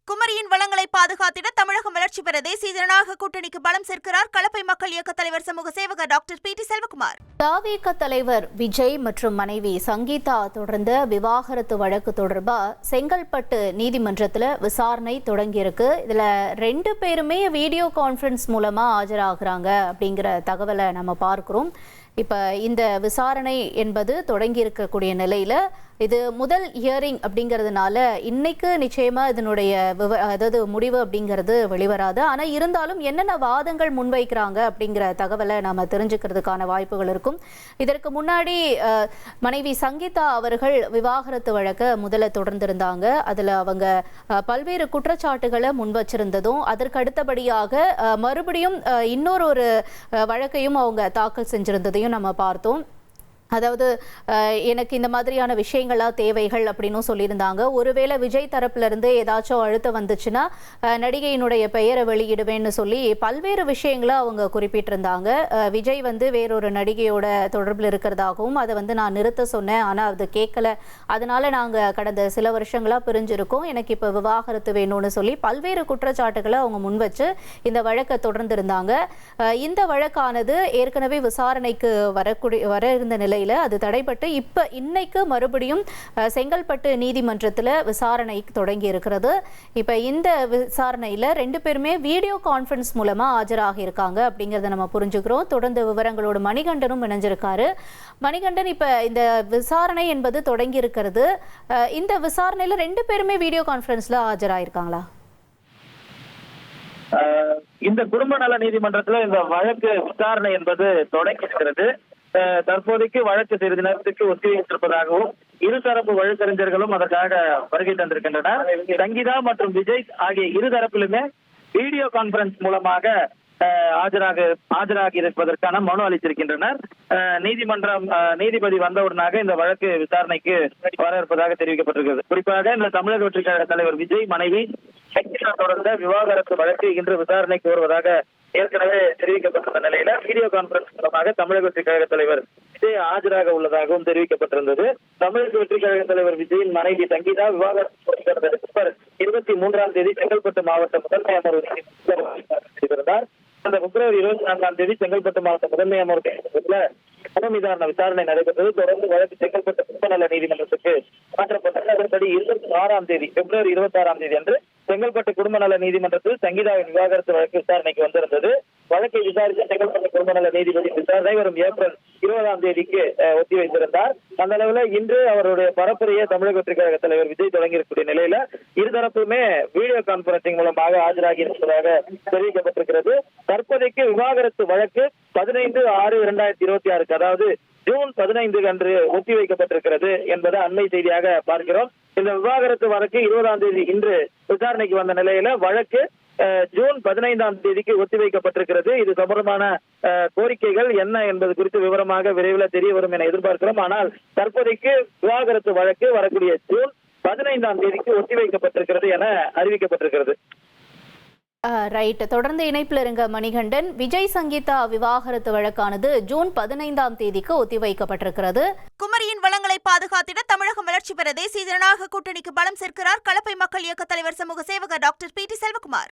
குமரியின் வளங்களை பாதுகாத்திட தமிழகம் வளர்ச்சி பெற தேசிய ஜனநாயக கூட்டணிக்கு பலம் சேர்க்கிறார் கலப்பை மக்கள் இயக்க தலைவர் சமூக சேவகர் டாக்டர் பி டி செல்வகுமார். தாவேக தலைவர் விஜய் மற்றும் மனைவி சங்கீதா தொடர்ந்த விவாகரத்து வழக்கு தொடர்பா செங்கல்பட்டு நீதிமன்றத்தில் விசாரணை தொடங்கியிருக்கு. இதுல 2 பேருமே வீடியோ கான்ஃபரன்ஸ் மூலமா ஆஜராகிறாங்க அப்படிங்கிற தகவலை நம்ம பார்க்கிறோம். இப்ப இந்த விசாரணை என்பது தொடங்கி இருக்கக்கூடிய நிலையில இது முதல் ஹியரிங் அப்படிங்கிறதுனால இன்னைக்கு நிச்சயமா இதனுடைய அதாவது முடிவு அப்படிங்கிறது வெளிவராது. ஆனா இருந்தாலும் என்னென்ன வாதங்கள் முன்வைக்கிறாங்க அப்படிங்கிற தகவலை நாம தெரிஞ்சுக்கிறதுக்கான வாய்ப்புகள் இருக்கும். இதற்கு முன்னாடி மனைவி சங்கீதா அவர்கள் விவாகரத்து வழக்க முதல்ல தொடர்ந்திருந்தாங்க. அதுல அவங்க பல்வேறு குற்றச்சாட்டுகளை முன்வச்சிருந்ததும் அதற்கு அடுத்தபடியாக மறுபடியும் இன்னொரு வழக்கையும் அவங்க தாக்கல் செஞ்சிருந்ததையும் நம்ம பார்த்தோம். அதாவது எனக்கு இந்த மாதிரியான விஷயங்களா தேவைகள் அப்படின்னு சொல்லியிருந்தாங்க. ஒருவேளை விஜய் தரப்புல இருந்து ஏதாச்சும் அழுத்தம் வந்துச்சுன்னா நடிகையினுடைய பெயரை வெளியிடுவேன்னு சொல்லி பல்வேறு விஷயங்களை அவங்க குறிப்பிட்டிருந்தாங்க. விஜய் வேறொரு நடிகையோட தொடர்பில் இருக்கிறதாகவும் அதை நான் நிறுத்த சொன்னேன், ஆனால் அது கேட்கல, அதனால நாங்கள் கடந்த சில வருஷங்களா பிரிஞ்சிருக்கோம், எனக்கு இப்போ விவாகரத்து வேணும்னு சொல்லி பல்வேறு குற்றச்சாட்டுகளை அவங்க முன்வச்சு இந்த வழக்கை தொடர்ந்திருந்தாங்க. இந்த வழக்கானது ஏற்கனவே விசாரணைக்கு வர இருந்த நிலை அது தடைப்பட்டு இப்ப இன்னைக்கு மறுபடியும் செங்கல்பட்டு நீதிமன்றத்தில் விசாரணை தொடங்கி இருக்கிறது. இப்ப இந்த விசாரணையில 2 பேருமே வீடியோ கான்ஃபரன்ஸ் மூலமா ஆஜராகி இருக்காங்க அப்படிங்கறத நம்ம புரிஞ்சுக்கிறோம். தொடர்ந்து விவரங்களோடு மணிகண்டனும் இணைஞ்சிருக்காரு. மணிகண்டன், இப்ப இந்த விசாரணை என்பது தொடங்கி இருக்கிறது. இந்த விசாரணையில 2 பேருமே வீடியோ கான்ஃபரன்ஸ்ல ஆஜராயிருக்காங்களா? இந்த குடும்ப நல நீதிமன்றத்தில் இந்த வழக்கு விசாரணை என்பது தொடங்கி இருக்கிறது. தற்போதைக்கு வழக்கு சிறிது நேரத்துக்கு ஒத்திவைத்திருப்பதாகவும் இருதரப்பு வழக்கறிஞர்களும் அதற்காக வருகை தந்திருக்கின்றனர். சங்கீதா மற்றும் விஜய் ஆகிய இருதரப்பிலுமே வீடியோ கான்பரன்ஸ் மூலமாக ஆஜராகி இருப்பதற்கான மனு அளித்திருக்கின்றனர். நீதிபதி வந்தவுடனாக இந்த வழக்கு விசாரணைக்கு வர இருப்பதாக தெரிவிக்கப்பட்டிருக்கிறது. குறிப்பாக இந்த தமிழக வெற்றி கழக தலைவர் விஜய் மனைவி சங்கீதா தொடர்ந்த விவாகரத்து வழக்கு இன்று விசாரணைக்கு வருவதாக ஏற்கனவே தெரிவிக்கப்பட்டிருந்த நிலையில வீடியோ கான்பரன்ஸ் மூலமாக தமிழக வெற்றி கழக தலைவர் விஜய் ஆஜராக உள்ளதாகவும் தெரிவிக்கப்பட்டிருந்தது. தமிழக வெற்றி கழக தலைவர் விஜயின் மனைவி சங்கீதா விவாகரத்து 23ஆம் தேதி செங்கல்பட்டு மாவட்ட முதன்மை அமர்வு இருந்தார். அந்த பிப்ரவரி 24ஆம் தேதி செங்கல்பட்டு மாவட்ட முதன்மை அமர்வு மனு மீதான விசாரணை நடைபெற்றது. தொடர்ந்து வழக்கு செங்கல்பட்டு குடும்ப நல நீதிமன்றத்துக்கு மாற்றப்பட்டது. அதன்படி 26ஆம் தேதி பிப்ரவரி 26ஆம் தேதி அன்று செங்கல்பட்டு குடும்ப நல நீதிமன்றத்தில் சங்கீதாவின் விவாகரத்து வழக்கு விசாரணைக்கு வந்திருந்தது. வழக்கை விசாரித்த செங்கல்பட்டு குடும்ப நல நீதிபதி விசாரணை வரும் ஏப்ரல் 20ஆம் தேதிக்கு ஒத்திவைத்திருந்தார். அந்த அளவில் இன்று அவருடைய பரப்புரையை தமிழக வெற்றி கழக தலைவர் விஜய் தொடங்கியிருக்கூடிய நிலையில இருதரப்புமே வீடியோ கான்பரன்சிங் மூலமாக ஆஜராகி இருப்பதாக தெரிவிக்கப்பட்டிருக்கிறது. தற்போதைக்கு விவாகரத்து வழக்கு 15/6/2026 அதாவது ஜூன் 15 அன்று ஒத்திவைக்கப்பட்டிருக்கிறது என்பதை அண்மை செய்தியாக பார்க்கிறோம். இந்த விவாகரத்து வழக்கு 20ஆம் தேதி இன்று விசாரணைக்கு வந்த நிலையில வழக்கு ஜூன் 15ஆம் தேதிக்கு ஒத்திவைக்கப்பட்டிருக்கிறது. இது சம்பந்தமான கோரிக்கைகள் என்ன என்பது குறித்து விவரமாக விரைவில் தெரிய வரும் என எதிர்பார்க்கிறோம். ஆனால் தற்போதைக்கு விவாகரத்து வழக்கு வரக்கூடிய ஜூன் 15ஆம் தேதிக்கு ஒத்திவைக்கப்பட்டிருக்கிறது என அறிவிக்கப்பட்டிருக்கிறது. ரைட், தொடர்ந்து இணைப்பில் இருங்க மணிகண்டன். விஜய் சங்கீதா விவாகரத்து வழக்கானது ஜூன் 15ஆம் தேதிக்கு ஒத்திவைக்கப்பட்டிருக்கிறது. குமரியின் வளங்களை பாதுகாத்திட தமிழகம் வளர்ச்சி பெற தேசிய ஜனநாயக கூட்டணிக்கு பலம் சேர்க்கிறார் கலப்பை மக்கள் இயக்க தலைவர் சமூக சேவகர் டாக்டர் பி டி செல்வகுமார்.